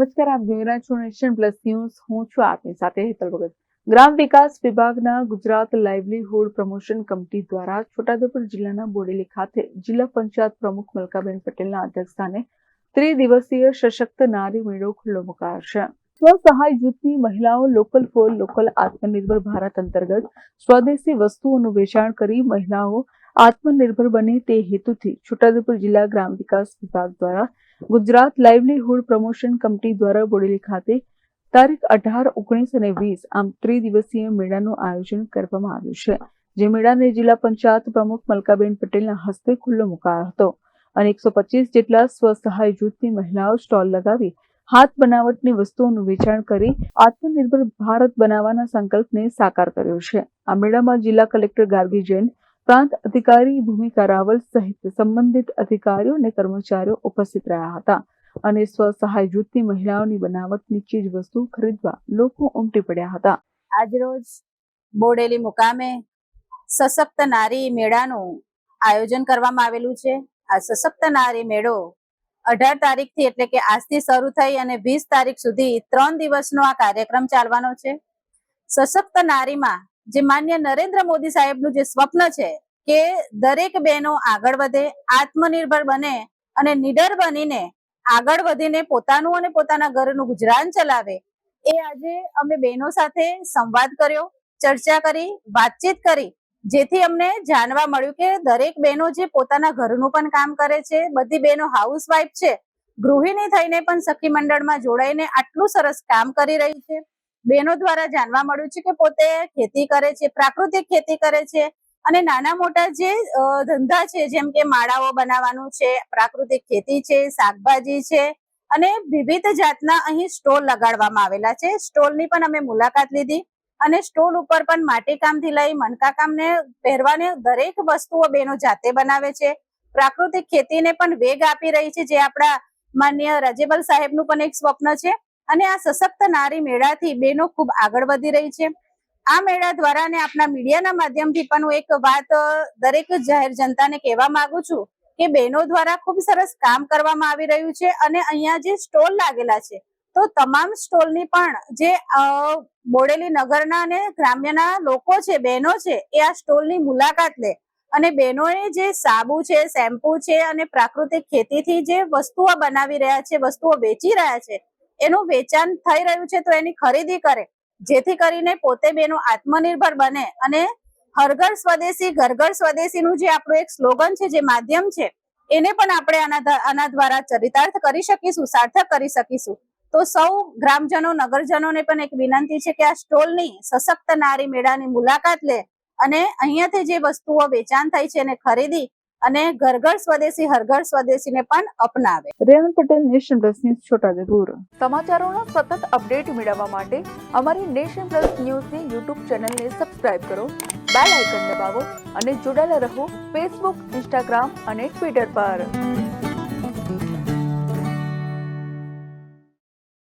નમસ્કાર, આપ જોઈ રહ્યા છો નેશન પ્લસ ન્યૂઝ. હું છું આપની સાથે હેતલ ભગત. ગ્રામ વિકાસ વિભાગના ગુજરાત લાઇવલીહુડ પ્રમોશન કમિટી દ્વારા છોટાઉદેપુર જિલ્લાના બોડેલી ખાતે જિલ્લા પંચાયત પ્રમુખ મલકાબેન પટેલના અધ્યક્ષસ્થાને ત્રિદિવસીય સશક્ત નારી મેળો ખુલ્લો મુકાશે. સ્વસહાય જૂથની મહિલાઓ લોકલ ફોર લોકલ આત્મનિર્ભર ભારત અંતર્ગત સ્વદેશી વસ્તુઓનું વેચાણ કરી મહિલાઓ આત્મનિર્ભર બને તે હેતુથી છોટાઉદેપુર જિલ્લા ગ્રામ વિકાસ વિભાગ દ્વારા ગુજરાત લાઇવલીહુડ પ્રમોશન કમિટી દ્વારા બોડેલી ખાતે તારીખ 18, 19 અને 20 આમ ત્રિદિવસીય મેળાનું આયોજન કરવામાં આવ્યું છે. જે મેળાને જિલ્લા પંચાયત પ્રમુખ મલકાબેન પટેલના હસ્તે ખુલ્લો મુકાયો હતો અને 125 જેટલા સ્વસહાય જૂથની મહિલાઓ સ્ટોલ લગાવી હાથ બનાવટની વસ્તુઓનું વેચાણ કરી આત્મનિર્ભર ભારત બનાવવાના સંકલ્પને સાકાર કર્યો છે. આ મેળામાં જિલ્લા કલેક્ટર ગાર્ગી જૈન, પ્રાંત અધિકારી ભૂમિકા રાવલ સહિત સંબંધિત અધિકારીઓ અને કર્મચારીઓ ઉપસ્થિત રહ્યા હતા અને સ્વસહાય જૂથની મહિલાઓની બનાવટની ચીજ વસ્તુ ખરીદવા લોકો ઉમટી પડ્યા હતા. આજરોજ બોડેલી મુકામે સશક્ત નારી મેળાનું આયોજન કરવામાં આવેલું છે. આ સશક્ત નારી મેળો 18 તારીખથી એટલે કે આજથી શરૂ થઈ અને 20 તારીખ સુધી 3 દિવસનો આ કાર્યક્રમ ચાલવાનો છે. સશક્ત નારીમાં જે માન્ય નરેન્દ્ર મોદી સાહેબનું જે સ્વપ્ન છે કે દરેક બહેનો આગળ વધે, આત્મનિર્ભર બને અને નિડર બનીને આગળ વધીને પોતાનું અને પોતાના ઘરનું ગુજરાન ચલાવે, એ આજે અમે બહેનો સાથે સંવાદ કર્યો, ચર્ચા કરી, વાતચીત કરી, જેથી અમને જાણવા મળ્યું કે દરેક બહેનો જે પોતાના ઘરનું પણ કામ કરે છે, બધી બહેનો હાઉસવાઇફ છે, ગૃહિણી થઈને પણ સખી મંડળમાં જોડાઈને આટલું સરસ કામ કરી રહી છે. બહેનો દ્વારા જાણવા મળ્યું છે કે પોતે ખેતી કરે છે, પ્રાકૃતિક ખેતી કરે છે અને નાના મોટા જે ધંધા છે જેમ કે માળાઓ બનાવવાનું છે, પ્રાકૃતિક ખેતી છે, શાકભાજી છે અને વિવિધ જાતના અહીં સ્ટોલ લગાડવામાં આવેલા છે. સ્ટોલની પણ અમે મુલાકાત લીધી અને સ્ટોલ ઉપર પણ માટીકામથી લઈ મણકાકામને પહેરવાની દરેક વસ્તુઓ બહેનો જાતે બનાવે છે. પ્રાકૃતિક ખેતીને પણ વેગ આપી રહી છે, જે આપણા માન્ય રાજ્યપાલ સાહેબનું પણ એક સ્વપ્ન છે. અને આ સશક્ત નારી મેળાથી બહેનો ખૂબ આગળ વધી રહી છે. આ મેળા દ્વારા અને આપણા મીડિયાના માધ્યમથી પણ હું એક વાત દરેક જાહેર જનતાને કહેવા માંગુ છું કે બહેનો દ્વારા ખૂબ સરસ કામ કરવામાં આવી રહ્યું છે અને અહીંયા જે સ્ટોલ લાગેલા છે તો તમામ સ્ટોલની પણ જે બોડેલી નગરના અને ગ્રામ્યના લોકો છે, બહેનો છે, એ આ સ્ટોલની મુલાકાત લે અને બહેનોએ જે સાબુ છે, શેમ્પુ છે અને પ્રાકૃતિક ખેતીથી જે વસ્તુઓ બનાવી રહ્યા છે, વસ્તુઓ વેચી રહ્યા છે, એનું વેચાણ થઈ રહ્યું છે તો એની ખરીદી કરે, જેથી કરીને પોતે બહેનો આત્મનિર્ભર બને અને હર ઘર સ્વદેશી ઘર ઘર સ્વદેશીનું જે આપણું એક સ્લોગન છે, જે માધ્યમ છે, એને પણ આપણે આના દ્વારા ચરિતાર્થ કરી શકીશું, સાર્થક કરી શકીશું. તો સૌ ગ્રામજનો, નગરજનોને પણ એક વિનંતી છે કે આ સ્ટોલની સશક્ત નારી મેળાની મુલાકાત લે અને અહીંયાથી જે વસ્તુઓ વેચાણ થઈ છે એને ખરીદી અને ઘર ઘર સ્વદેશી હર ઘર સ્વદેશીને પણ અપનાવે. Rehan Patel, nation plus news, Chhota Udepur. સમાચારોના સતત અપડેટ મેળવવા માટે અમારી નેશન પ્લસ ન્યૂઝની યુટ્યુબ ચેનલને સબસ્ક્રાઇબ કરો, બેલ આઇકન દબાવો અને જોડાયેલા રહો ફેસબુક, ઇન્સ્ટાગ્રામ અને ટ્વિટર પર.